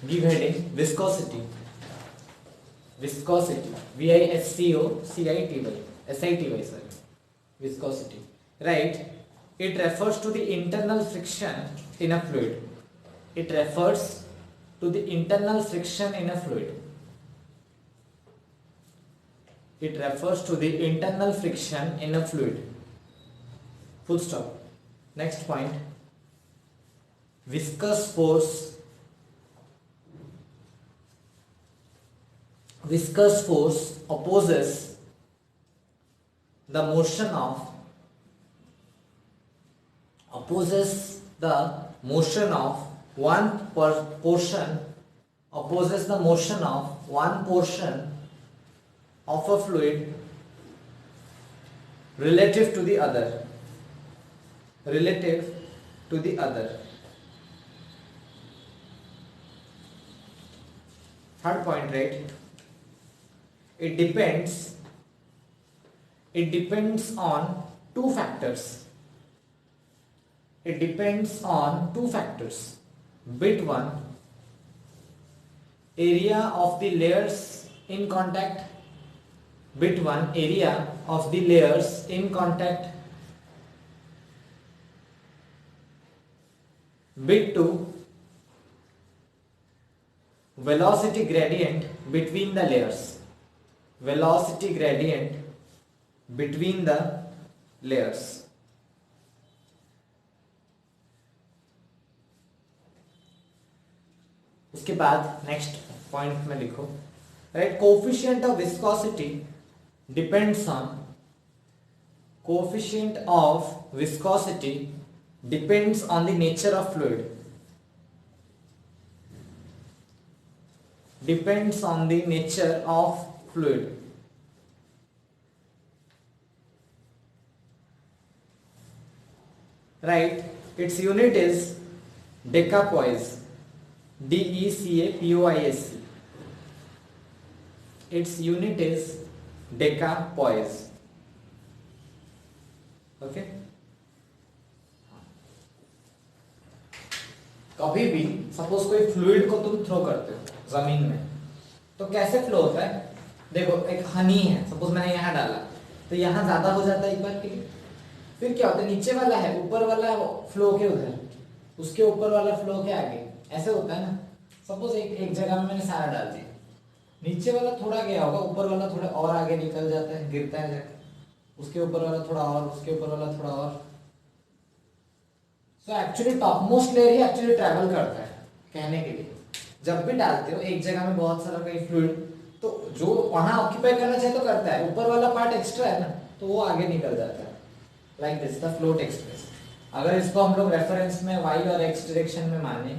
give heading viscosity. Viscosity, viscosity, sorry, viscosity, right? It refers to the internal friction in a fluid. It refers to the internal friction in a fluid. It refers to the internal friction in a fluid. Full stop. Next point. Viscous force. Viscous force opposes the motion of one portion of a fluid relative to the other. Third point, right? It depends on two factors. Bit 1, area of the layers in contact. Bit 1, area of the layers in contact. Bit 2, velocity gradient between the layers. उसके बाद next point में लिखो, right? Coefficient of viscosity depends on the nature of fluid. Right? Its unit is decapoise. DECAPOISE. Its unit is decapoise. Okay? कभी भी suppose कोई fluid को तुम throw करते हो जमीन में, तो कैसे फ्लो होता है? देखो, एक हनी है, सपोज मैंने यहाँ डाला, तो यहाँ ज्यादा हो जाता है एक बार के लिए. फिर क्या होता है? नीचे वाला है, ऊपर वाला फ्लो के उधर, उसके ऊपर वाला फ्लो के आगे, ऐसे होता है ना. सपोज एक जगह में मैंने सारा डाल दिया, नीचे वाला थोड़ा गया होगा, ऊपर वाला थोड़ा और आगे निकल जाता है, गिरता है जाके, उसके ऊपर वाला थोड़ा और, उसके ऊपर वाला थोड़ा और. So actually top most layer ही एक्चुअली ट्रैवल करता है. कहने के लिए जब भी डालते हो एक जगह में बहुत सारा कहीं फ्लूइड, तो जो वहां ऑक्यूपाई करना चाहिए तो करता है, ऊपर वाला पार्ट एक्स्ट्रा है ना, तो वो आगे निकल जाता है. Like this the flow takes place. अगर इसको हम लोग रेफरेंस में y और x डायरेक्शन में माने,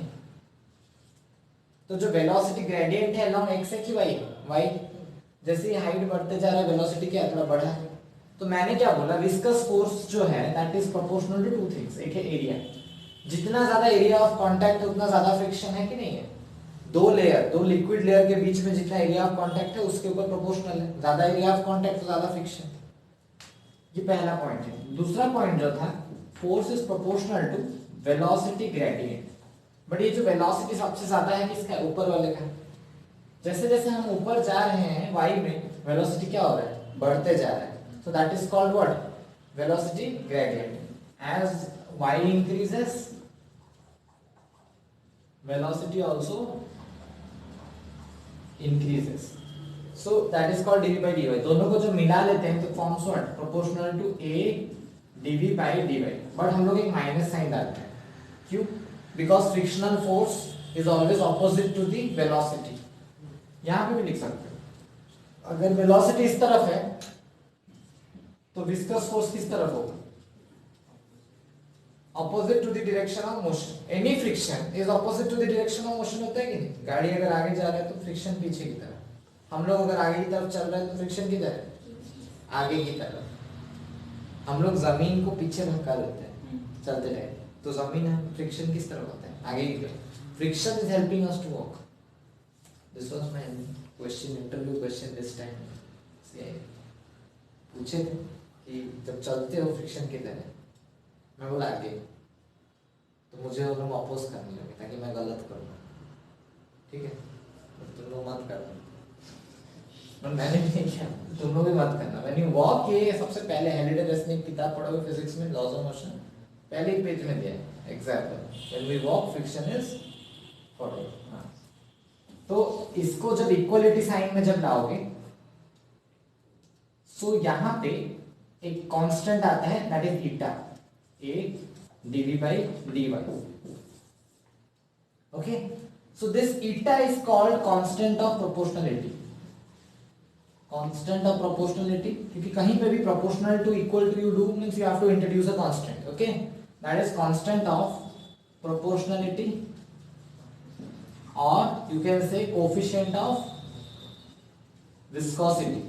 तो जो वेलोसिटी ग्रेडियंट है अलोंग x है कि y जैसे ही हाइट बढ़ते जा रहा है, वेलोसिटी क्या थोड़ा बढ़ा है. तो मैंने क्या बोला, विस्कस फोर्स जो है that is proportional to two things. एक है एरिया, जितना ज्यादा एरिया ऑफ कांटेक्ट उतना ज्यादा फ्रिक्शन है कि नहीं है. दो लिक्विड लेयर के बीच में जितना एरिया ऑफ कांटेक्ट है उसके ऊपर प्रोपोर्शनल है. ज्यादा एरिया ऑफ कांटेक्ट तो ज्यादा फ्रिक्शन. ये पहला पॉइंट है. दूसरा पॉइंट जो था, force is proportional to velocity gradient. But ये जो वेलोसिटी सबसे ज्यादा है किसका? ऊपर वाले का. जैसे जैसे हम ऊपर जा रहे हैं y में, वेलोसिटी क्या हो रहा है? बढ़ते जा रहा है. So that is called what? Velocity gradient. As y increases, velocity also increases. So that is called dv by dy. दोनों को जो मिला लेते हैं तो forms what? Proportional to a dv by dy. But हम लोग एक माइनस साइन डालते हैं. क्यों? Because frictional force is always opposite to the velocity. यहां पे भी लिख सकते हो, अगर वेलोसिटी इस तरफ है तो विस्कस फोर्स किस तरफ होगा? Opposite to the direction of motion. Any friction is opposite to the direction of motion होता है कि नहीं? गाड़ी अगर आगे जा रहा है तो फ्रिक्शन पीछे की तरफ, हम लोग अगर आगे की तरफ चल रहे हैं तो फ्रिक्शन किधर है? आगे की तरफ. हम लोग जमीन को पीछे धक्का देते हैं चलते टाइम, तो जमीन है, फ्रिक्शन किस तरफ होता है? आगे की तरफ. Friction is helping us to walk. This was my question, interview question this time. पूछे थे कि जब चलते हो फ्रिक्शन किधर है? मैं बोला आगे. तो मुझे वो लोग अपोज करने लगे ताकि मैं गलत करूँ. ठीक है, तुम लोग मत करना, और मैंने भी नहीं किया, तुम लोग भी मत करना। व्हेन यू वॉक, ये सबसे पहले हेलिडेरस ने किताब पढ़ोगे फिजिक्स में, लॉज ऑफ मोशन, पहले ही पेज में दिया है example, when we walk friction is forward. हाँ, तो इसको जब इक्वलिटी साइन में जब लाओगे, सो यहाँ पे एक कांस्टेंट आता है, that is eta, A dv by dy. Okay, so this eta is called constant of proportionality. Constant of proportionality, क्योंकि कहीं पे भी proportional to equal to you do means you have to introduce a constant. Okay, that is constant of proportionality, or you can say coefficient of viscosity.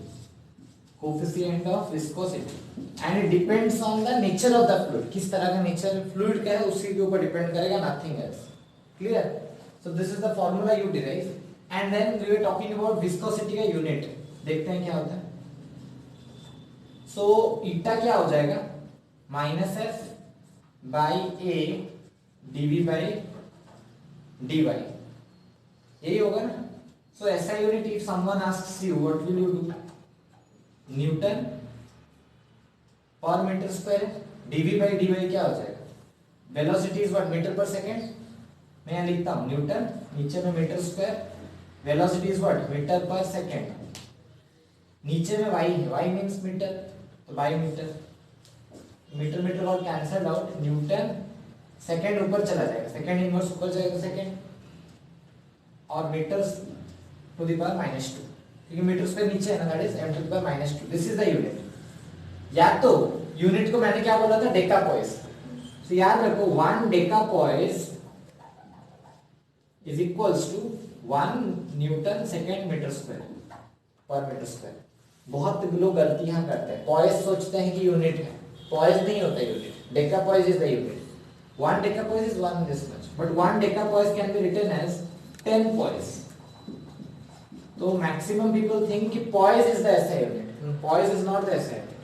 Coefficient of viscosity, and it depends on the nature of the fluid. किस तरह का nature fluid का है उसी के ऊपर depend करेगा, nothing else. Clear? So this is the formula you derive, and then we were talking about viscosity का यूनिट, देखते हैं क्या होता है. So ईटा क्या हो जाएगा, minus F by A dv by dy, यही होगा ना. So SI unit, if someone asks you what will you do, newton per metre square, dv by dy क्या हो जाएगा, velocity is what, metre per second, मैं यहाँ लिखता हूँ न्यूटन, नीचे में metre square, velocity is what, metre per second, नीचे में y है, y मींस मीटर, तो बाई मीटर, मीटर मीटर और कैंसल आउट, न्यूटन सेकंड ऊपर चला जाएगा, सेकंड इनवर्स ऊपर जाएगा सेकंड, और मीटर टू द पावर -2, क्योंकि मीटर स्क्वायर नीचे है ना, that is m to the power -2. This is the unit. या तो यूनिट को मैंने क्या बोला था, डेकापॉइस. तो याद रखो 1 decapoise is equals to 1 newton second metre square per metre square. बहुत लोग गलती यहाँ करते हैं, पॉइस सोचते हैं कि यूनिट है, पॉइस नहीं होता unit, decapoise is the unit. 1 decapoise is 1 this much, but 1 decapoise can be written as 10 poise. So maximum people think कि poise is the SI unit. Poise is not the SI unit.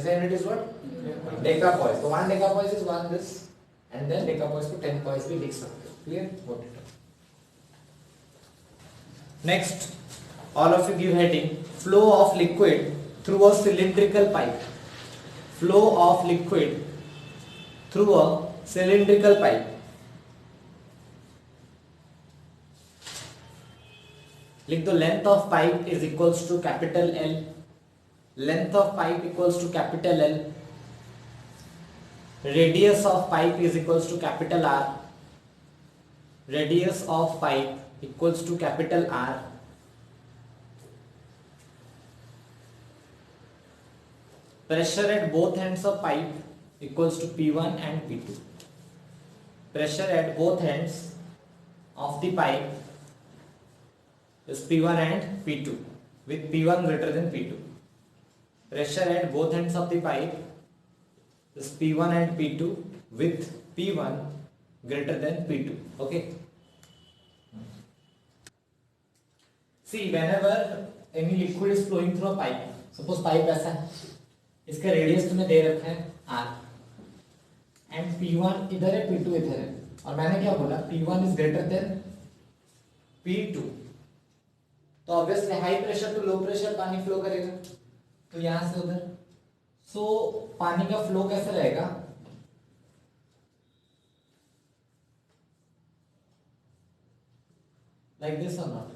SI unit is what? Decapoise. So 1 decapoise is 1 this, and then decapoise को 10 poise भी लिख सकते हो. Clear? Got it. Next, all of you give heading: flow of liquid through a cylindrical pipe. Flow of liquid through a cylindrical pipe. लिख दो, length of pipe is equals to capital L. Length of pipe equals to capital L. Radius of pipe is equals to capital R. Radius of pipe equals to capital R. Pressure at both ends of pipe equals to P1 and P2. Pressure at both ends of the pipe is P1 and P2, with P1 greater than P2. Pressure at both ends of the pipe is P1 and P2, with P1 greater than P2. Okay. See, whenever any liquid is flowing through a pipe, suppose pipe ऐसा है, इसका radius तुम्हें दे रखा है R, and P1 इधर है, P2 इधर है, और मैंने क्या बोला, P1 is greater than P2. तो obviously high pressure to low pressure पानी फ्लो करेगा, तो यहां से उधर. सो पानी का फ्लो कैसे रहेगा, लाइक दिस और नॉट.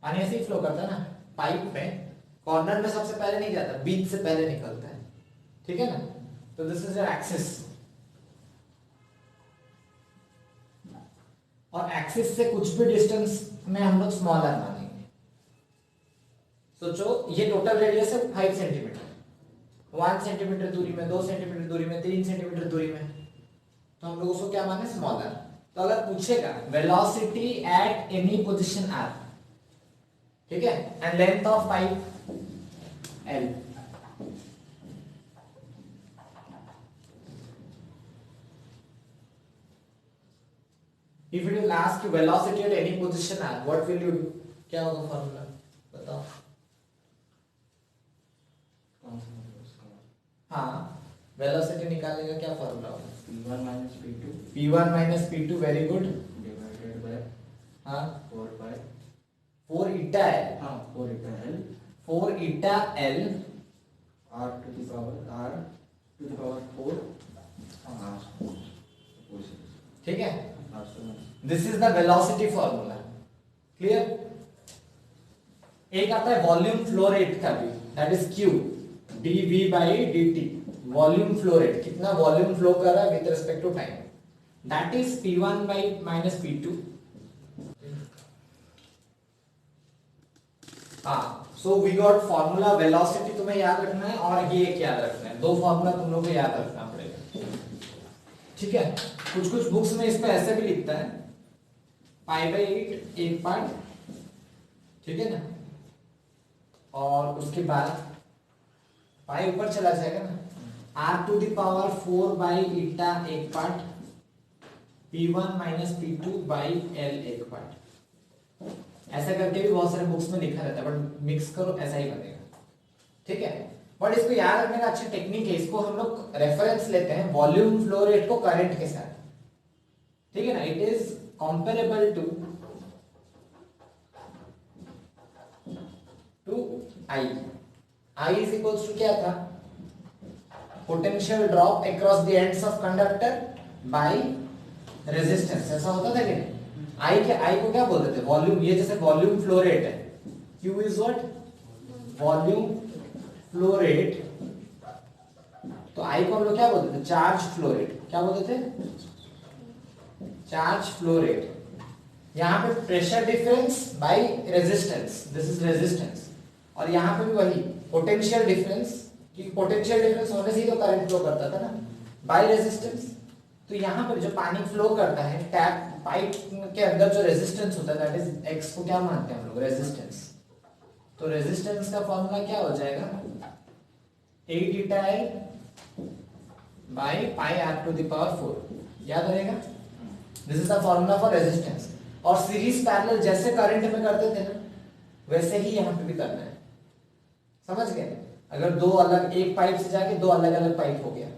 पानी ऐसे ही फ्लो करता है ना, पाइप में कॉर्नर में सबसे पहले नहीं जाता, बीच से पहले निकलता है, ठीक है ना. तो दिस इज योर एक्सिस, और एक्सिस से कुछ भी डिस्टेंस में हम लोग स्मॉलर मानेंगे. सोचो ये टोटल रेडियस है 5 सेंटीमीटर, 1 सेंटीमीटर दूरी में, 2 सेंटीमीटर दूरी में, 3 सेंटीमीटर दूरी में, तो हम लोग उसको क्या माने, स्मॉलर. तो अगर पूछेगा velocity at any position R, ठीक है, and length of pipe L, if it will ask you velocity at any position R, what will you do? क्या होगा फॉर्मूला बताओ. हाँ, वेलोसिटी निकालने का क्या फॉर्मूला होगा, P1 minus P2. P1 minus P2, very good, divided by, हाँ 4 eta L, हाँ 4 eta L 4 eta L r to the power 4 r, ठीक है। r so this is the velocity formula, clear. एक आता है वॉल्यूम फ्लो रेट का भी, that is q dv by dt, volume flow rate, कितना volume flow कर रहा है with respect to time, that is p1 by minus p2। हाँ, so we got formula velocity तुम्हें याद रखना है और ये एक याद रखना है, दो फॉर्मूला तुम लोग को याद रखना पड़ेगा, ठीक है। कुछ कुछ बुक्स में इसमें ऐसे भी लिखता है पाई बाई 8 एक पार्ट, ठीक है ना, और उसके बाद पाई ऊपर चला जाएगा ना, r to the power 4 by eta एक part, p1 minus p2 by l एक पार्ट, ऐसा करके भी बहुत सारे बुक्स में लिखा रहता है, बट मिक्स करो ऐसा ही बनेगा, ठीक है। बट इसको याद रखने का अच्छी टेक्निक है, इसको हम लोग रेफरेंस लेते हैं वॉल्यूम फ्लो रेट को करंट के साथ, ठीक है ना। It is comparable to I is equals to क्या था, potential drop across the ends of conductor by resistance, ऐसा होता था कि नहीं। आई को क्या बोलते थे, वॉल्यूम, ये जैसे वॉल्यूम फ्लो रेट है, Q is what, volume flow rate, तो आई को हम लोग क्या बोलते थे, चार्ज फ्लो रेट, क्या बोलते थे, चार्ज फ्लो रेट। यहाँ पे pressure difference by resistance, this is resistance, और यहाँ पे भी वही पोटेंशियल डिफरेंस, क्योंकि पोटेंशियल डिफरेंस होने से ही तो करंट फ्लो करता था ना, बाय रेजिस्टेंस। तो यहाँ पर जो पानी फ्लो करता है टैप पाइप के अंदर जो रेजिस्टेंस होता है, दैट इज एक्स को क्या मानते हैं हम लोग, रेजिस्टेंस। तो रेजिस्टेंस का फॉर्मूला क्या हो जाएगा, 8 eta L by pi R to the power 4, याद रहेगा। This is the formula for resistance. और सीरीज पैरेलल जैसे करंट में करते थे ना, वैसे ही यहाँ पे भी करना है, समझ गए। अगर दो अलग, एक पाइप से जाके दो अलग अलग पाइप हो गया,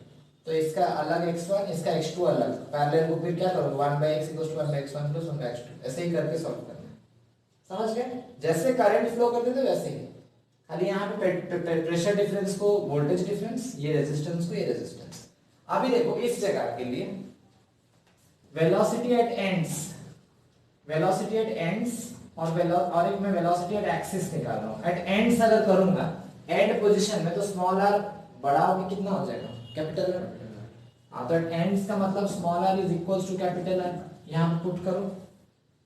तो इसका अलग x1 इसका x2 अलग, पैरेलल को फिर क्या करोगे, 1/x = 1/x1 + 1/x2, ऐसे ही करके सॉल्व करना है, समझ गए। जैसे करंट फ्लो करते थे वैसे ही, खाली यहाँ पे प्रेशर डिफरेंस को वोल्टेज डिफरेंस, ये रेजिस्टेंस को ये रेजिस्टेंस। अभी देखो इस जगह के लिए velocity at ends, velocity at ends और एक मैं वेलोसिटी एट एक्सिस निकाल रहा हूँ। एट एंड्स अगर करूंगा, एंड पोजीशन में, तो स्मॉल r बड़ा होकर कितना हो जाएगा, कैपिटल R। हाँ, तो एट एंड्स का मतलब small r is equals to capital R, यहाँ पे पुट करो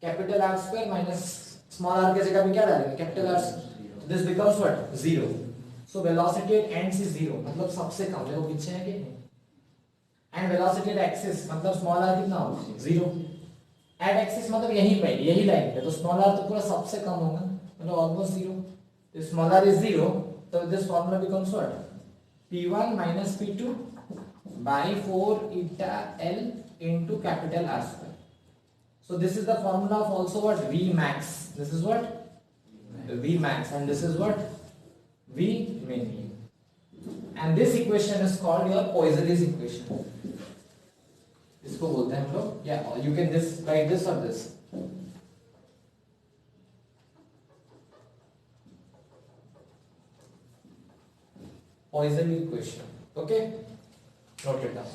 capital R square minus small r की जगह भी क्या डालेंगे, कैपिटल R, तो this becomes what, 0। So velocity at ends is 0, मतलब सबसे कम, देखो पीछे है कि नहीं। एंड वेलोसिटी एट एक्सिस मतलब स्मॉल r कितना होगा, 0। एट एक्सिस मतलब यहीं पे, यही लाइन पे, तो स्मॉल r तो पूरा सबसे कम होगा, मतलब ऑलमोस्ट 0। तो स्मॉल r इज 0, तो this formula becomes what, p1 minus p2 by 4 eta l into capital R square. So this is the formula of also what, V max. This is what, V max, and this is what, V min. And this equation is called your Poiseuille's equation. इसको बोलते हैं हम लोग, yeah, you can just write this or this. Poiseuille equation. Okay. Note it down.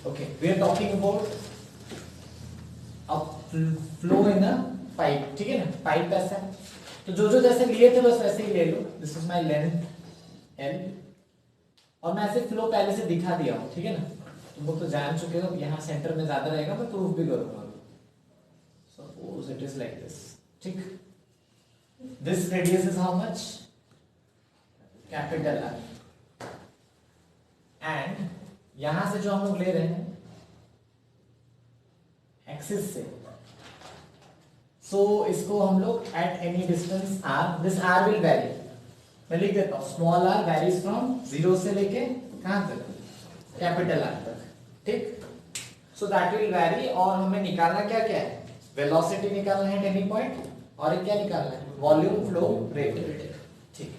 Okay, we are talking about a flow in a pipe, ठीक है ना। Pipe ऐसा है, तो जो जैसे लिए थे बस वैसे ही ले लो। This is my length L, और मैं ऐसे फ्लो पहले से दिखा दिया हूँ, ठीक है ना। तुम लोग तो जान चुके हो, यहाँ सेंटर में ज्यादा रहेगा, मैं प्रूफ भी करूंगा। Suppose it is like this, ठीक। This radius is how much, capital R, and यहां से जो हम लोग ले रहे हैं एक्सिस से, सो इसको हम लोग at any distance r, this r will vary, मैं लिख देता हूं स्मॉल r वैरीज फ्रॉम 0 से लेके कहां तक, कैपिटल R तक, ठीक। सो दैट विल वैरी, और हमें निकालना क्या क्या है, वेलोसिटी निकालना है एट एनी पॉइंट, और एक क्या निकालना है, वॉल्यूम फ्लो रेट, ठीक।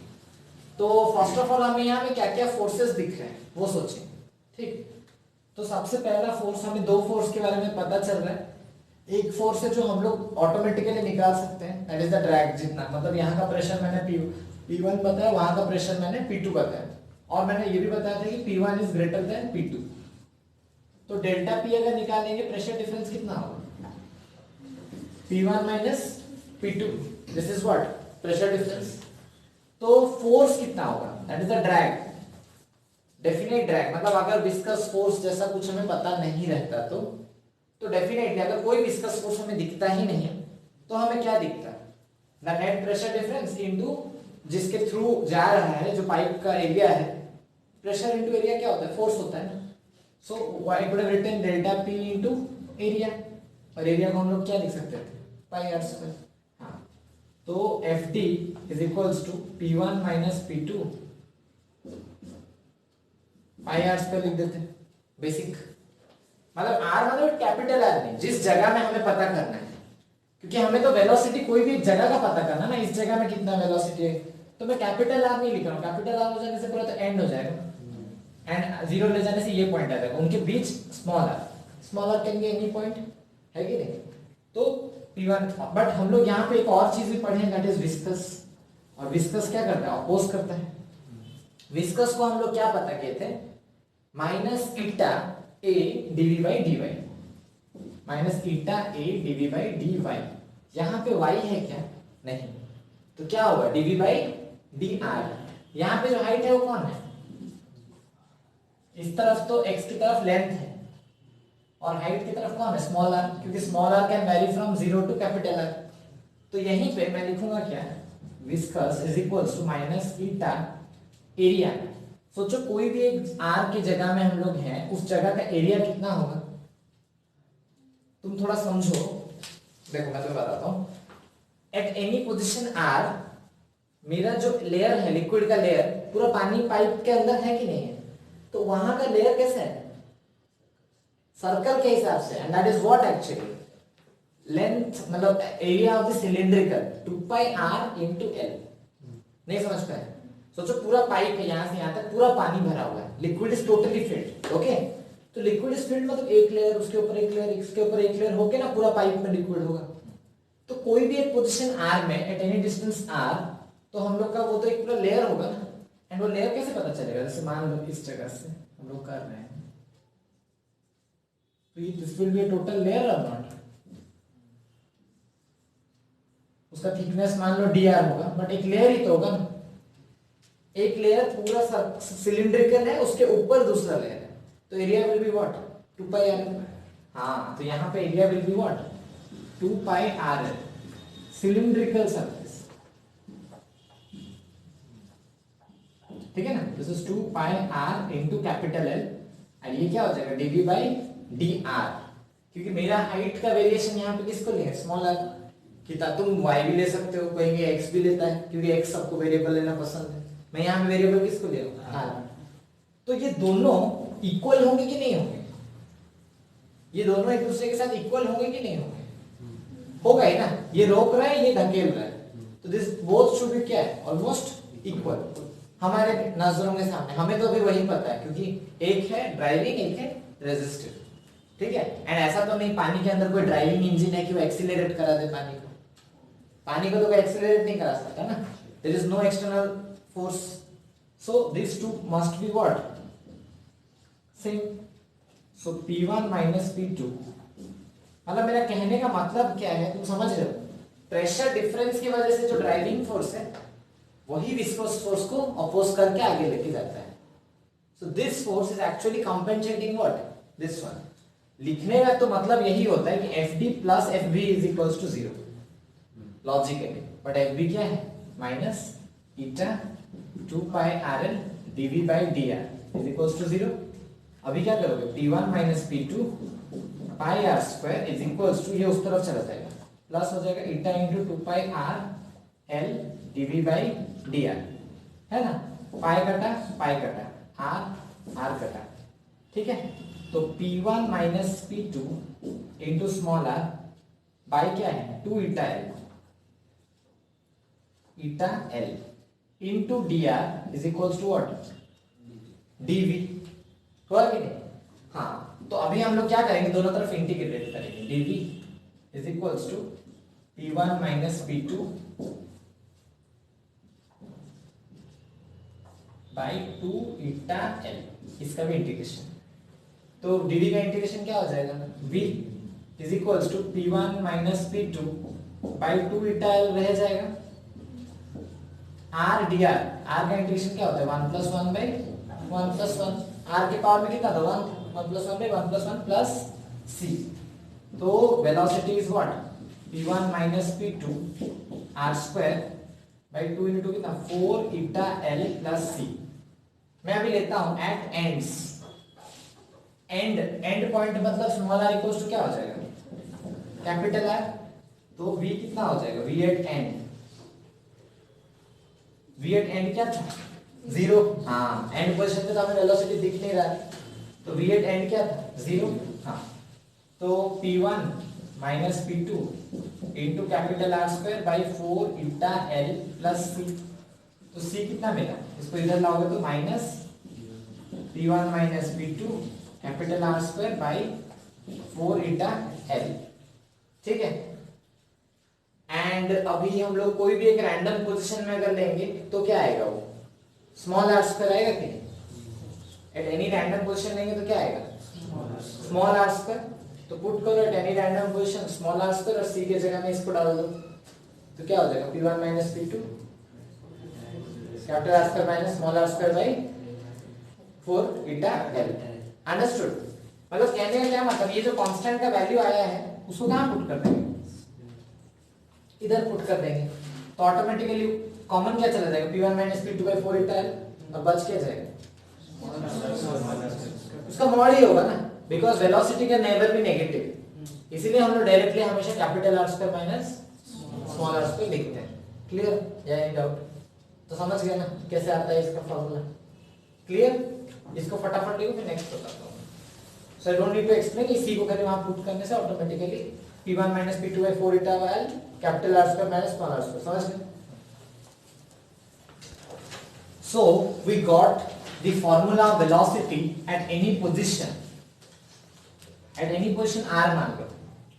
तो फर्स्ट ऑफ ऑल हमें यहाँ पे क्या क्या फोर्सेस दिख रहे हैं वो सोचें, ठीक। तो सबसे पहला फोर्स, हमें दो फोर्स के बारे में पता चल रहा है। एक फोर्स है जो हम लोग ऑटोमेटिकली निकाल सकते हैं, दैट इज द ड्रैग। जितना मतलब यहाँ का प्रेशर मैंने P1 बताया, वहां का प्रेशर मैंने P2 बताया, और मैंने ये भी बताया था कि P1 is greater than P2। तो डेल्टा P अगर निकालेंगे प्रेशर डिफरेंस कितना होगा, P1 minus P2, this is what pressure difference. तो फोर्स कितना होगा, that is the drag, definite drag. मतलब अगर विस्कस फोर्स जैसा कुछ हमें पता नहीं रहता तो डेफिनेटली अगर कोई विस्कस फोर्स हमें दिखता ही नहीं है तो हमें क्या दिखता है, the net pressure difference into जिसके थ्रू जा रहा है, जो पाइप का एरिया है, प्रेशर इनटू एरिया क्या होता है, फोर्स होता है ना। So I could have written delta P into area, और एरिया को हम लोग क्या लिख सकते थे, पाई आर स्क्वायर। हाँ, तो FD is equals to P1 minus P2 pi R square लिख देते हैं, बेसिक। मतलब आर मतलब कैपिटल आर नहीं, जिस जगह में हमें पता करना है, क्योंकि हमें तो वेलोसिटी कोई भी जगह का पता करना ना, इस जगह में कितना वेलोसिटी है, तो मैं कैपिटल आर नहीं लिख रहा हूँ। कैपिटल आर हो जाने से पूरा तो एंड हो जाएगा, एंड जीरो ले जाने से ये पॉइंट आ जाएगा, उनके बीच small are can be any point, है कि नहीं। तो P1, बट हम लोग यहाँ पे एक और चीज भी पढ़े, दैट इज विस्कस। और विस्कस क्या करता है, अपोज करता है। विस्कस को हम लोग क्या पता किए थे, minus eta A DV by D Y, minus eta A DV by D Y. यहाँ पे y है क्या, नहीं, तो क्या होगा डीवी बाई डी आर। यहाँ पे जो हाइट है वो कौन है, इस तरफ तो x की तरफ लेंथ है, और हाइट की तरफ कौन है, स्मॉल आर, क्योंकि small are can vary from 0 to capital R. तो यहीं पे मैं लिखूंगा क्या, viscous is equals to minus eta area. सोचो कोई भी एक आर की जगह में हम लोग हैं, उस जगह का एरिया कितना होगा, तुम थोड़ा समझो। देखो मैं तुम्हें बताता हूं, एट एनी पोजीशन आर मेरा जो लेयर है, लिक्विड का लेयर, पूरा पानी पाइप के अंदर है कि नहीं है, तो वहां का लेयर कैसा है, सर्कल के हिसाब से, and that is what actually length, मतलब area of the cylindrical 2 pi are into l. नहीं समझ पाए, सोचो पूरा पाइप है, यहां से यहां तक पूरा पानी भरा हुआ है, liquid is totally field, okay. तो लिक्विड इज फिल्ड मतलब एक लेयर, उसके ऊपर एक लेयर, इसके ऊपर एक लेयर होके ना पूरा पाइप में लिक्विड होगा। तो कोई भी एक पोजीशन आर में एट एनी डिस्टेंस आर, तो हम लोग का वो तो एक पूरा लेयर होगा ना, एंड वो लेयर कैसे पता चलेगा, जैसे मान लो इस जगह से हम लोग कर रहे हैं, तो ये this will be a total layer और नॉट, उसका थिकनेस मान लो dr होगा, बट एक लेयर ही तो होगा ना, एक लेयर पूरा सिलिंड्रिकल है, उसके ऊपर दूसरा लेयर है, तो area will be what 2 pi R. हाँ, तो यहाँ पे area will be what 2 pi R L, cylindrical surface, ठीक है ना। This is 2 pi are into capital L, और ये क्या हो जाएगा डीवी बाई डी आर, क्योंकि मेरा हाइट का वेरिएशन यहाँ पे किसको लिया, स्मॉल आर। कितना तुम y भी ले सकते हो, कहेंगे x भी लेता है, क्योंकि x सबको वेरिएबल लेना पसंद है। मैं यहाँ पे वेरिएबल किसको ले रहा हूँ, आर। तो ये दोनों इक्वल होंगे कि नहीं होंगे, ये दोनों एक दूसरे के साथ इक्वल होंगे कि नहीं होंगे, होगा ही ना। ये रोक रहा है, ये धकेल रहा है, तो दिस बोथ शुड बी क्या है, ऑलमोस्ट इक्वल हमारे नजरों के सामने। हमें तो अभी वही पता है, क्योंकि एक है ड्राइविंग, एक है रेजिस्टिव, ठीक है। एंड ऐसा तो नहीं पानी के अंदर कोई ड्राइविंग इंजन है कि वो एक्सीलरेट करा दे पानी को, पानी को तो कोई एक्सीलरेट नहीं करा सकता ना, there is no external force. So this too must be what same. सो P1 माइनस P2, मतलब मेरा कहने का मतलब क्या है, तुम समझ रहे हो, प्रेशर डिफरेंस की वजह से जो ड्राइविंग फोर्स है वही विस्कोस फोर्स को अपोज करके आगे लेके जाता है। So this force is actually compensating what this one. लिखने का तो मतलब यही होता है कि FD plus FB is equals to 0 logically, but FB क्या है, minus eta 2 pi RL dV by dr is equals to 0। अभी क्या करोगे, P1 minus P2 pi R square is equals to, ये उस तरफ चला जाएगा, प्लस हो जाएगा eta into 2 pi R L dV by dr, है ना। पाई कटा आर कटा, ठीक है। तो P1 minus P2 into small R by क्या है 2 eta L into dr is equals to what dV, हुआ कि नहीं। हाँ, तो अभी हम लोग क्या करेंगे, दोनों तरफ इंटीग्रेट करेंगे। dv is equals to p1 minus p2 by 2 eta l, इसका भी इंटीग्रेशन। तो dv का इंटीग्रेशन क्या हो जाएगा, v is equals to p1 minus p2 by 2 eta l रह जाएगा। r dr, r का इंटीग्रेशन क्या होता है, 1 प्लस 1 बाई 1 प्लस 1, r के पावर में कितना था 1, 1 plus 1 by 1 plus 1 plus c। तो velocity is what, p1 minus p2 r square by 2 into कितना 4 ईटा l प्लस c। मैं अभी लेता हूं एट एंड्स, एंड पॉइंट मतलब स्मॉल r इक्वल्स टू क्या हो जाएगा, कैपिटल R। तो v कितना हो जाएगा, v at end, v at end क्या था 0, हाँ एंड पोजीशन पे तो हमें वेलोसिटी दिख नहीं रहा है, तो v एट एंड क्या था 0, हाँ। तो p1 minus p2 into capital R square by 4 eta l plus c। तो c कितना मिला, इसको इधर लाओगे तो minus p1 minus p2 capital R square by 4 eta l, ठीक है। एंड अभी हम लोग कोई भी एक रैंडम पोजीशन में अगर लेंगे तो क्या आएगा, वो स्मॉल r स्क्वायर आएगा कि नहीं, एट एनी रैंडम पोजीशन लेंगे तो क्या आएगा स्मॉल r स्क्वायर। तो पुट करो at any random position small r square और c की जगह में इसको डाल दो, तो क्या हो जाएगा p1 minus p2 capital R square minus small r square by 4 eta l। Understood, मतलब कहने का क्या मतलब, ये जो कांस्टेंट का वैल्यू आया है उसको कहां पुट कर देंगे, इधर पुट कर देंगे, तो ऑटोमेटिकली कॉमन क्या चला जाएगा p1 minus p2 by 4 eta l, और बच क्या जाएगा, उसका मॉड ही होगा ना, बिकॉज वेलोसिटी का नेवर भी नेगेटिव, इसीलिए हम लोग डायरेक्टली हमेशा capital R square minus small r square लिखते हैं। क्लियर या एनी डाउट, तो समझ गए ना कैसे आता है इसका फॉर्मूला, क्लियर। इसको फटाफट लिखो फिर नेक्स्ट बताता हूं। So I don't need to explain, इसी को खाली वहां पुट करने से automatically p1 minus p2 by 4 eta l capital R square minus small r square, समझ गए। So we got the formula of velocity at any position r मान लो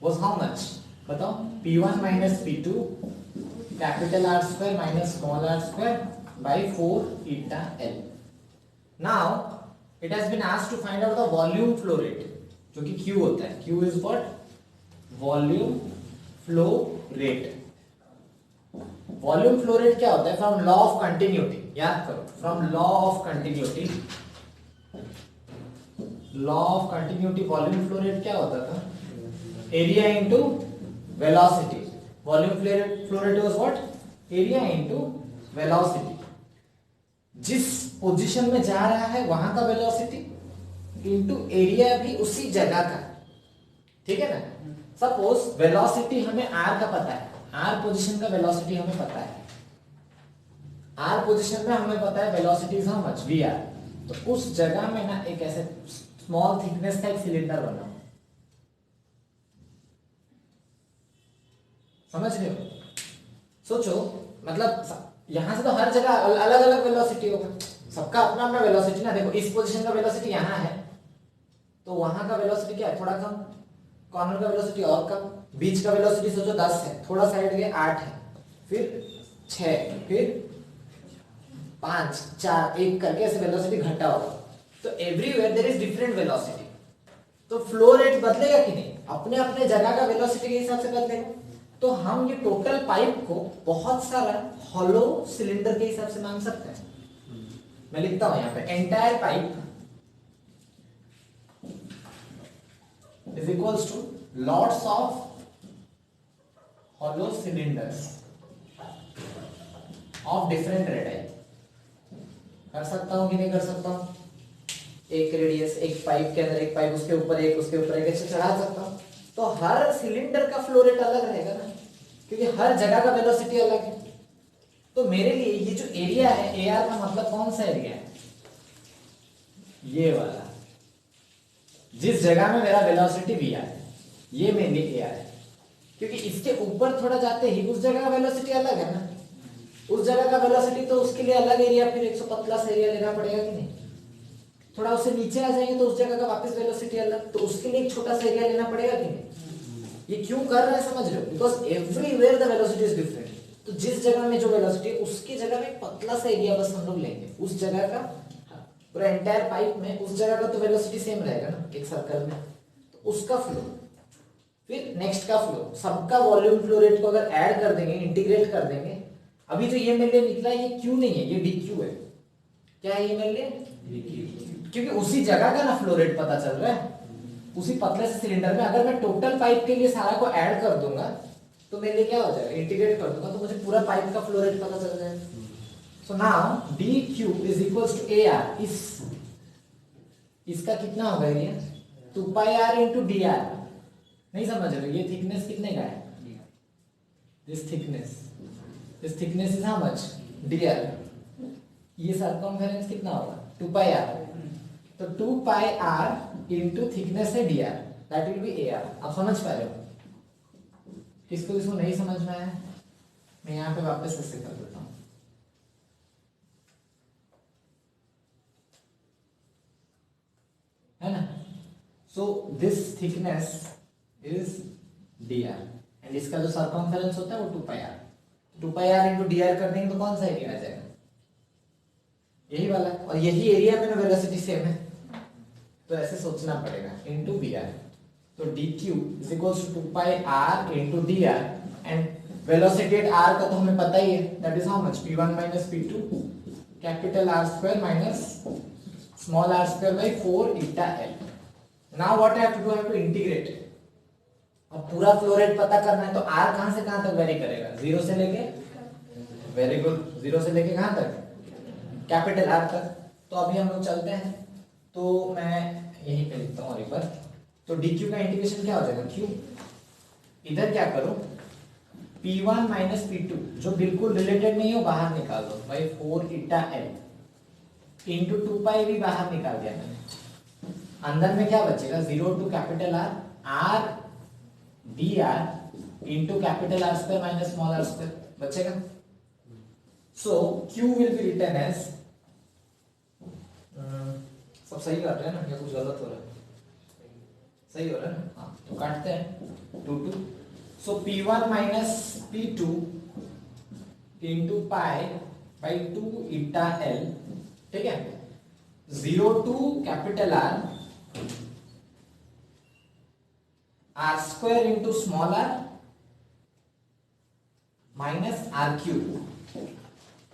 was how much, बताओ, p1 minus p2 capital R square minus small r square by 4 eta l। Now it has been asked to find out the volume flow rate, जो कि q होता है, q is what, volume flow rate। Volume flow rate क्या होता है, from law of continuity, याद करो, from law of continuity, law of continuity volume flow rate क्या होता था, area into velocity. Volume flow rate was what, area into velocity. जिस position में जा रहा है वहां का वेलोसिटी इनटू एरिया भी उसी जगह का, ठीक है ना। सपोज वेलोसिटी हमें r का पता है, r पोजीशन का वेलोसिटी हमें पता है, r पोजीशन में हमें पता है velocity is how much vr। तो उस जगह में ना एक ऐसे स्मॉल थिकनेस का एक सिलेंडर बनाओ, समझ रहे हो। सोचो, मतलब यहां से तो हर जगह अलग अलग वेलोसिटी होगा, सबका अपना अपना वेलोसिटी ना। देखो इस पोजीशन का वेलोसिटी यहां है, तो वहां का वेलोसिटी क्या है, थोड़ा कम, कॉर्नर का वेलोसिटी और कम, बीच का वेलोसिटी सोचो 10 है, थोड़ा साइड गए 8 है, फिर 6, फिर 5, 4, 1 करके ऐसे वेलोसिटी घटा होगा। तो everywhere there is different velocity, तो फ्लो रेट बदलेगा कि नहीं, अपने अपने जगह का वेलोसिटी के हिसाब से बदलेगा। तो हम ये टोटल पाइप को बहुत सारा हॉलो सिलेंडर के हिसाब से मान सकते हैं। मैं लिखता हूं यहां पे, entire pipe is equals to lots of hollow cylinders of different radii। कर सकता हूं कि नहीं कर सकता हूं, एक रेडियस, एक पाइप के अंदर एक पाइप, उसके ऊपर एक, उसके ऊपर एक, ऐसे चढ़ा सकता हूं। तो हर सिलेंडर का फ्लो रेट अलग रहेगा ना, क्योंकि हर जगह का वेलोसिटी अलग है। तो मेरे लिए ये जो एरिया है, एआर का मतलब कौन सा एरिया है, ये वाला, जिस जगह में मेरा वेलोसिटी वी आर है, ये मेरे लिए एआर है। क्योंकि इसके ऊपर थोड़ा जाते ही उस जगह का वेलोसिटी अलग है ना, उस जगह का वेलोसिटी तो उसके लिए अलग एरिया, फिर 100 पतला सा एरिया लेना पड़ेगा कि नहीं, थोड़ा उससे नीचे आ जाएंगे तो उस जगह का वापस वेलोसिटी अलग, तो उसके लिए एक छोटा सा एरिया लेना पड़ेगा कि नहीं? ये क्यों कर रहा है समझ रहे हो? Because everywhere the velocity is different. तो जिस जगह में जो वेलोसिटी है उसकी जगह में एक पतला सा एरिया बस हम लोग लेंगे, उस जगह का पूरा एंटायर पाइप में उस जगह का तो वेलोसिटी सेम रहेगा ना एक सर्कल में, तो उसका फ्लो। फिर नेक्स्ट का फ्लो, सबका वॉल्यूम फ्लो रेट को अगर ऐड कर देंगे, इंटीग्रेट कर देंगे, अभी जो ये मेरे लिए निकला ये क्यू नहीं है, ये डी क्यू है। क्या है ये मेरे लिए? क्योंकि उसी जगह का ना फ्लो रेट पता चल रहा है, उसी पतले से सिलेंडर में। अगर मैं टोटल पाइप के लिए सारा को ऐड कर दूंगा तो मेरे लिए क्या हो जाएगा, इंटीग्रेट कर दूंगा तो मुझे पूरा पाइप का फ्लो रेट पता चल जाएगा। So now D Q is equals to A R. इसका कितना होगा area? 2 pi are into D R. नहीं समझ रहे? ये थिकनेस कितने का है? This thickness is how much? D R. ये सर्कमफेरेंस कितना होगा? 2 पाई आर। तो 2 पाई आर इंटू थिकनेस है D R, that will be A R. आप समझ पा रहे हो? किसको नहीं समझ में आया? मैं यहाँ पे वापस ऐसे कर देता हूँ। है ना? So this thickness is d are and इसका जो सर्कमफेरेंस होता है वो 2 pi r. 2 pi are into D r कर देंगे तो कौन सा एरिया आ जाएगा? यही वाला। और यही एरिया में वेलोसिटी सेम है, तो ऐसे सोचना पड़ेगा इंटू बी आर। तो D Q is equals to 2 pi are into D R and velocity at R का तो हमें पता ही है, that is how much? p1 minus p2 capital are square minus small are square by 4 eta L. Now what I have to do? I have to integrate. अब पूरा flow rate पता करना है तो आर कहां से कहां तक वेरी करेगा? 0 से लेके, वेरी गुड, 0 से लेके कहां तक? कैपिटल आर तक। तो अभी हम लोग चलते हैं, तो मैं यहीं पे लिखता हूँ और एक बार। तो डी क्यू का इंटीग्रेशन क्या हो जाएगा? क्यू, इधर क्या करो, P1 माइनस P2 जो बिल्कुल रिलेटेड नहीं हो बाहर निकाल दो बाई 4 ईटा एल इंटू 2 पाई भी बाहर निकाल दिया मैंने। अंदर में क्या बचेगा? 0 to capital R, R D R into capital are square minus small are square बचेगा। So Q will be written as, सब सही कर रहे हैं ना या कुछ गलत हो रहा है? सही हो रहा है ना? हाँ, तो काटते हैं 2 2। So P1 minus P2 into pi by 2 eta L, ठीक है? 0 to capital R, R square into small R minus R cube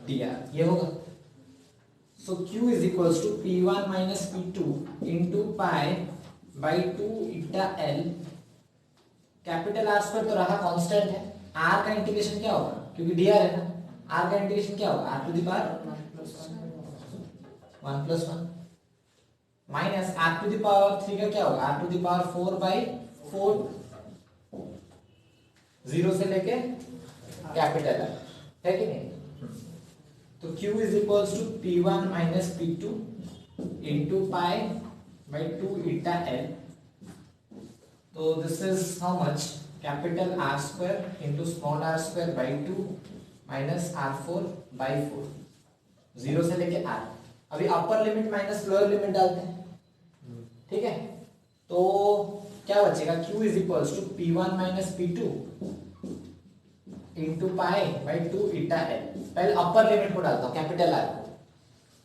D R, ये होगा। So Q is equals to P1 minus P2 into pi by 2 eta L. Capital are square तो रहा constant है, are का integration क्या होगा? क्योंकि D R है ना, आर का इंटीग्रेशन क्या होगा? R to the power 1 plus 1 minus R to the power 3 का क्या होगा? R to the power 4 by 4, 0 से लेके कैपिटल आर, है कि नहीं? तो Q is equals to P1 minus P2 into pi by 2 eta l. तो this is how much? Capital are square into small are square by 2 minus R4 by 4, 0 से लेके R। अभी upper limit minus lower limit डालते हैं, ठीक है? तो क्या बचेगा? Q is equals to P1 minus P2 into pi by 2 eta l. पहले अपर लिमिट को डालता हूँ कैपिटल आर को,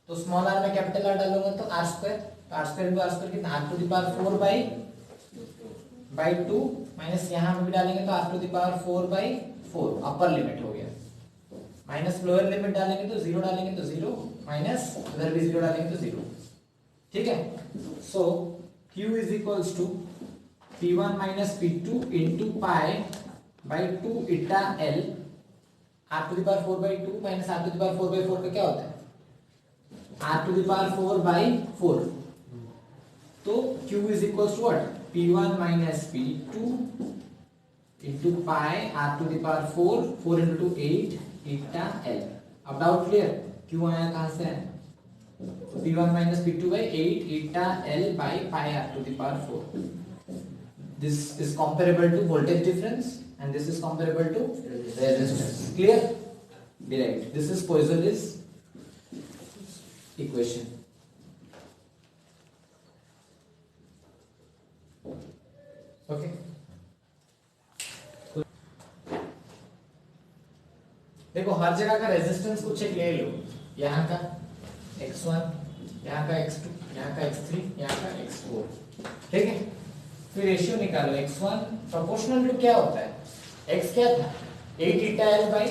तो स्मॉल आर में कैपिटल आर डालूंगा तो आर स्क्वायर, तो r square into r square कितना? R to the power 4 by 2 minus यहाँ पे भी डालेंगे तो r to the power 4 by 4, upper limit हो गया। माइनस लोअर लिमिट डालेंगे तो 0 डालेंगे तो 0 माइनस उधर भी 0 डालेंगे तो 0, ठीक है? So Q is equals to P1 minus P2 into pi by 2 eta L, R to the power 4 by 2 minus R to the power 4 by 4 का क्या होता है? R to the power 4 by 4। तो Q is equals to what? P1 minus P2 into pi R to the power 4, 4 into 2 8 eta L. अब doubt clear? Q आया कहां से? P1 minus P2 by 8 eta L by pi R to the power 4। This is comparable to voltage difference and this is comparable to resistance. Clear? Be right. This is Poisson's equation. Okay देखो हर जगह का resistance कुछ एक ले लो, यहाँ का x1, यहाँ का x2, यहाँ का x3, यहाँ का x4, ठीक है। फिर रेशियो निकालो, x1 प्रोपोर्शनल टू क्या होता है, x क्या था 8 eta l by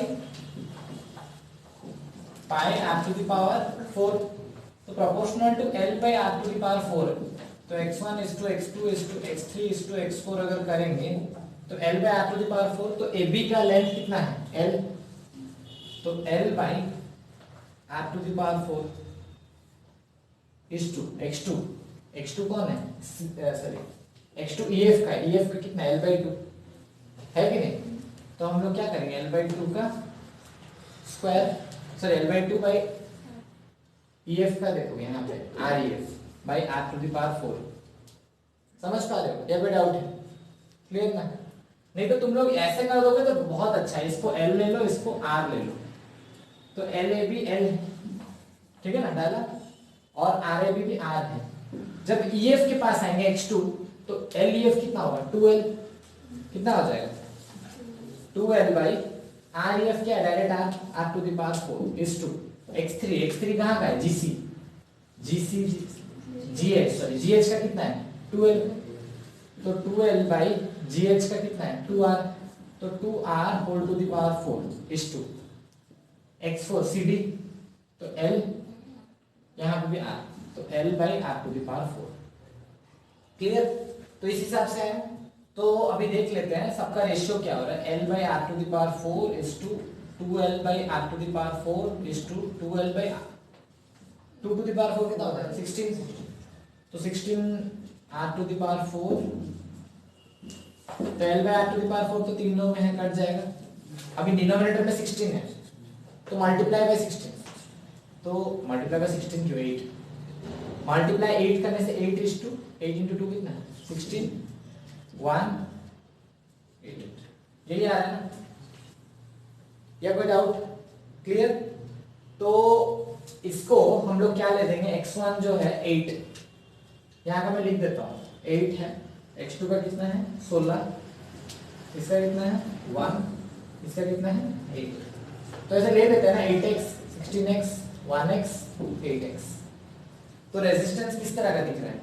pi r to the power 4, तो proportional to l by r to the power 4, तो x1 is to x2 is to x3 is to x4 अगर करेंगे तो l by r to the power 4, तो AB का length कितना है l, तो l by r to the power 4 is to x2, x2 कौन है सॉरी x2 EF का, EF का कितना l by 2 है कि नहीं, तो हम लोग क्या करेंगे l by 2 का square, sorry l by 2 by EF का देखो यहाँ पे REF by r to the power 4, समझ पा रहे हो या कोई डाउट है, क्लियर ना। नहीं तो तुम लोग ऐसे कर दोगे तो बहुत अच्छा है, इसको L ले लो इसको R ले लो, तो LAB L ठीक है ना डाला, और RAB भी R है। जब EF के पास आएंगे x2 तो LEF कितना होगा 2L, कितना हो जाएगा 2L by REF क्या है direct R to the power 4 is to x3, x3 कहाँ का है GC GH, सॉरी GH का कितना है 2L, तो 2L by GH का कितना है 2R, तो 2R whole to the power 4 is to x4 CD, तो L यहाँ पे भी R, तो L by R to the power 4, clear. तो इस हिसाब से है, तो अभी देख लेते हैं सबका रेशियो क्या हो रहा है, L by R to the power 4 is to 2L by R to the power 4 is to 2L by 2 to the power 4 कितना होता है 16, तो 16 R to the power 4, तो L by R to the power 4 तो तीनों में है cut जाएगा, अभी डिनोमिनेटर में 16 है तो मल्टीप्लाई बाय 16, तो मल्टीप्लाई बाय 16 क्यों 8, मल्टीप्लाई 8 करने से 8 is to 8 into 2 कितना है 16 1 8, यही आ रहा है ना, या कोई डाउट, क्लियर। तो इसको हम लोग क्या ले देंगे, x1 जो है 8, यहाँ का मैं लिख देता हूँ 8 है, x2 का कितना है 16, इसका कितना है 1, इसका कितना है 8, तो ऐसे ले देते हैं ना 8x 16x 1x 8x, तो रेजिस्टेंस किस तरह का दिख रहा है,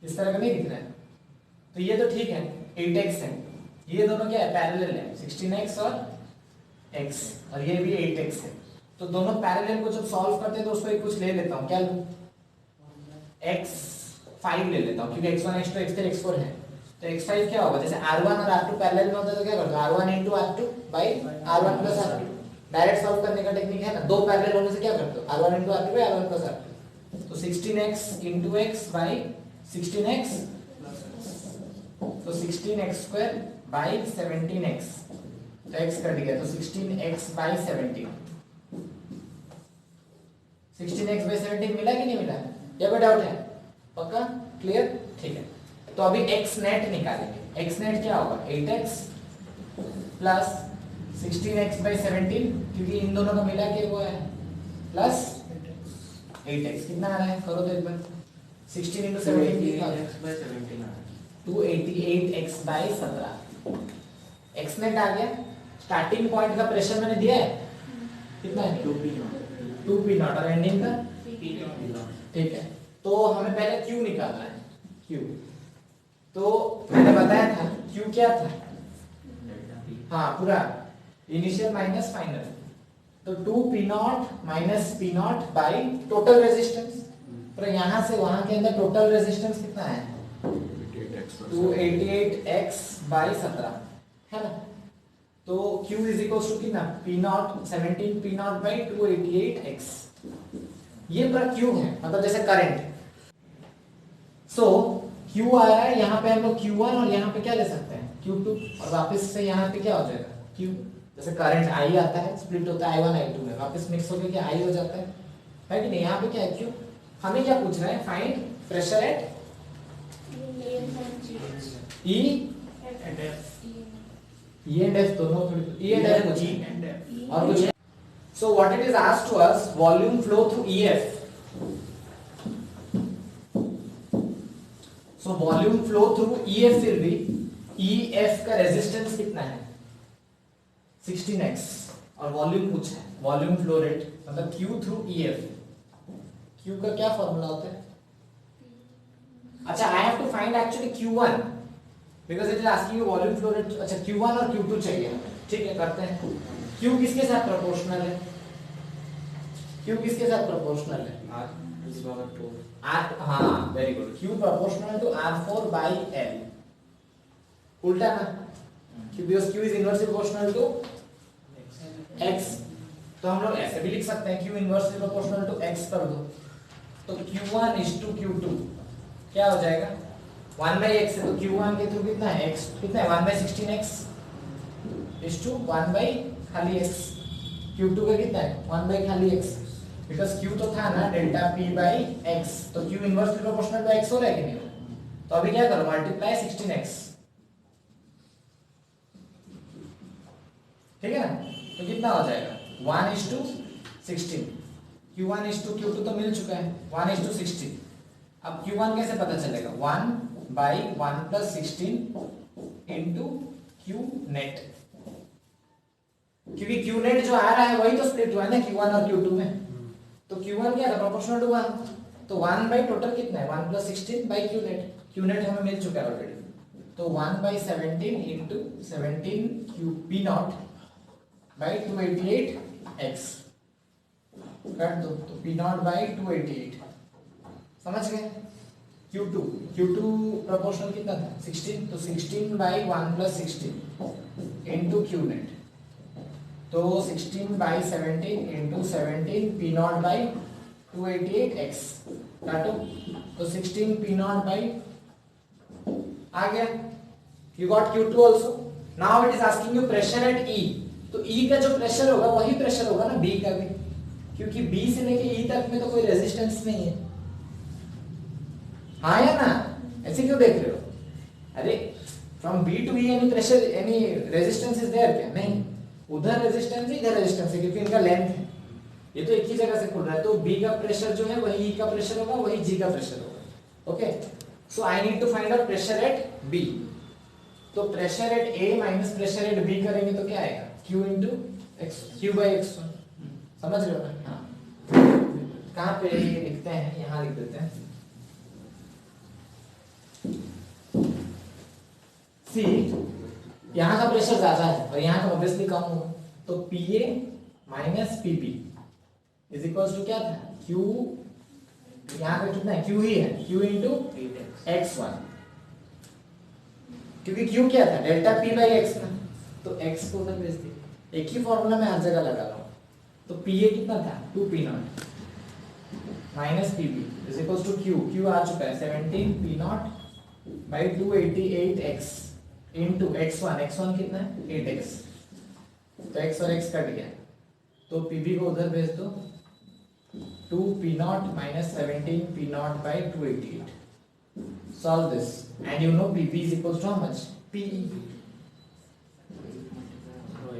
इस तरह का नहीं दिख रहा है, तो ये तो ठीक है 8x है, ये दोनों क्या है पैरेलल है 16x और x, और ये भी 8x है, तो दोनों पैरेलल को जब सॉल्व करते हैं तो उसको एक कुछ ले लेता हूँ, क्या लूँ x5 ले लेता हूँ, क्योंकि x1 x2 x3 x4 है, तो x5 क्या होगा, जैसे r1 और r2 पैरेलल में होता है तो क्या करते हो r1 into r2 by r1 plus r2, direct solve करने का टेक्निक है ना, दो पैरेलल होने से क्या करते हो r1 into r2 by r1 plus r2, तो 16x into x by 16x, तो 16x square by 17x, तो x कट गया तो 16x by 17, 16x by 17 मिला कि नहीं मिला, या कोई डाउट है, पक्का क्लियर, ठीक है। तो अभी x नेट निकालेंगे, x नेट क्या होगा 8x प्लस 16x by 17, क्योंकि इन दोनों का मिला के वो है प्लस 8x, कितना आ रहा है करो तो एक बार 16 into 17 कितना आ रहा है 288x by 17, x नेट आ गया, स्टार्टिंग पॉइंट का प्रेशर मैंने दिया है कितना है 2p नॉट और एंडिंग का ठीक है, तो हमें पहले q निकालना है, q, तो मैंने बताया था q क्या था, हाँ पूरा इनिशियल माइनस फाइनल, तो 2p naught minus p naught by total resistance, तो यहाँ से वहां के अंदर टोटल रेजिस्टेंस कितना है 288x by 17 है ना, तो q इज इक्वल टू कितना p not 17 p not by 288x, ये पूरा q है, मतलब जैसे करंट, सो q आ रहा है, यहाँ पे हम लोग q1 और यहाँ पे क्या ले सकते हैं q2, और वापस से यहाँ पे क्या हो जाएगा q, जैसे करंट I आता है स्प्लिट होता है I1 I2 में, वापस मिक्स होकर क्या I हो जाता है कि नहीं, यहाँ पे क्या है q, हमें क्या पूछ रहा है find pressure at E and F दोनों, E एंड F कुछ और कुछ, so what it is asked to us, volume flow through EF, so volume flow through EF will be, EF का रेजिस्टेंस कितना है 16x, और वॉल्यूम पूछा है, वॉल्यूम फ्लो रेट मतलब Q थ्रू ईएफ। Q का क्या फॉर्मूला होता है? अच्छा, I have to find actually Q1 because it is asking you volume flow rate. अच्छा, Q1 और Q2 चाहिए, ठीक है करते हैं। Q किसके साथ प्रोपोर्शनल है? Q किसके साथ प्रोपोर्शनल है? R to the power 4. R, हाँ very good, Q proportional to R4 by L, उल्टा ना, because Q is inversely proportional to X, तो हम लोग ऐसे भी लिख सकते हैं Q inversely proportional to X कर दो, तो Q1 is to Q2 क्या हो जाएगा 1 by X है, तो Q1 के थ्रू कितना है X, कितना है 1 by 16X is to 1 by खाली X, Q2 का कितना है 1 by खाली X, बिकॉज Q तो था ना डेल्टा P by X, तो Q inversely proportional to X हो रहा है कि नहीं हो रहा है? तो अभी क्या करो मल्टीप्लाई 16X, ठीक है ना, तो कितना हो जाएगा 1 is to 16, Q1 is to Q2 तो मिल चुका है 1 is to 16, अब Q1 कैसे पता चलेगा 1 by 1 plus 16 into Q net, क्योंकि Q net जो आ रहा है वही तो स्प्लिट हुआ है ना Q1 और Q2 में, तो Q1 क्या था प्रोपोर्शनल टू 1, तो 1 by टोटल कितना है 1 plus 16 by Q net, Q net हमें मिल चुका है ऑलरेडी, तो 1 by 17 into 17 Q P naught by 288x कर दो, तो P naught by 288, समझ गए। Q2 प्रोपोर्शनल कितना था 16, तो 16 by 1 plus 16 into Q net, तो 16 by 17 into 17 P naught by 288x काटो, तो 16 P naught by आ गया, you got Q2 also, now it is asking you pressure at E, तो E का जो प्रेशर होगा वही प्रेशर होगा ना B का भी, क्योंकि B से लेके E तक में तो कोई रेजिस्टेंस नहीं है, हाँ या ना, ऐसे क्यों देख रहे हो, अरे from B to E any pressure any resistance is there क्या, नहीं, उधर रेजिस्टेंस है इधर रेजिस्टेंस है, क्योंकि इनका लेंथ है, ये तो एक ही जगह से खुल रहा है, तो B का प्रेशर जो है वही E का प्रेशर होगा, वही G का प्रेशर होगा, okay. So I need to find out pressure at B, तो pressure at A minus pressure at B करेंगे तो क्या आएगा Q into X, Q by X1, समझ रहे हो ना, हाँ कहाँ पे लिखते हैं, यहाँ लिख देते हैं सी, यहाँ का प्रेशर ज्यादा है और यहाँ का ऑब्वियसली कम होगा, तो PA minus PP is equals to क्या था Q, यहाँ का कितना है Q ही है, Q इंटू X1, क्योंकि Q क्या था डेल्टा P बाई X ना, तो X को उधर भेज दिया, एक ही फॉर्मूला में हर जगह लगा रहा हूँ, तो PA कितना था 2P naught minus PB is equals to Q आ चुका है 17 P naught by 288x into x1 कितना है 8x, तो x और x कट गया, तो PB को उधर भेज दो 2P naught minus 17 P naught by 288, solve this and you know PB is equals to how much PE,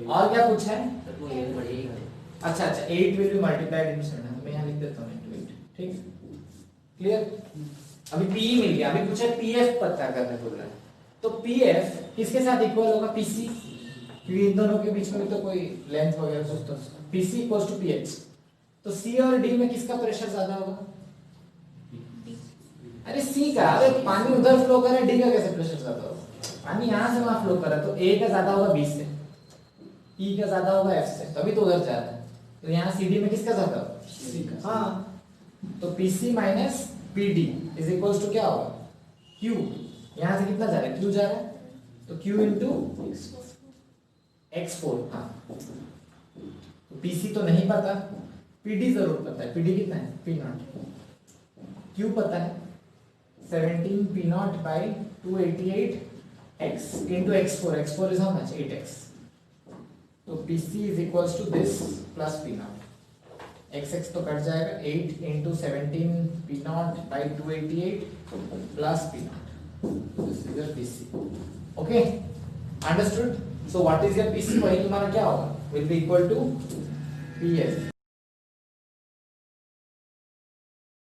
और क्या पूछा है, अच्छा 8 will be multiplied into 7, मैं यहाँ लिख देता हूँ into 8, ठीक क्लियर, अभी PE मिल गया, अभी पूछा PF पता करने बोल रहा है, तो PF किसके साथ इक्वल होगा PC, क्योंकि इन दोनों के बीच में तो कोई लेंथ वगैरह कुछ, तो PC इक्वल्स टू PH, तो C और D में किसका प्रेशर ज्यादा होगा, अरे C का, अरे पानी उधर फ्लो कर रहा है, D का कैसे प्रेशर ज्यादा होगा, पानी यहाँ से वहां फ्लो कर रहा है, तो A का ज्यादा होगा B से, E का ज्यादा होगा F से, तभी तो उधर जा रहा है, तो यहाँ CD में किसका ज्यादा होगा C का, हाँ, तो PC minus PD is equals to क्या होगा Q, यहाँ से कितना जा रहा है Q जा रहा है, तो Q इंटू X4, हाँ, तो PC तो नहीं पता, PD जरूर पता है, PD कितना है P नॉट, Q पता है 17 P naught by 288x into X4 is how much 8x, तो PC is equals to this plus P naught, x तो कट जाएगा 8 into 17 P naught by 288 plus P naught, this is your PC, okay understood. So what is your PC, वही तुम्हारा क्या होगा will be equal to PS,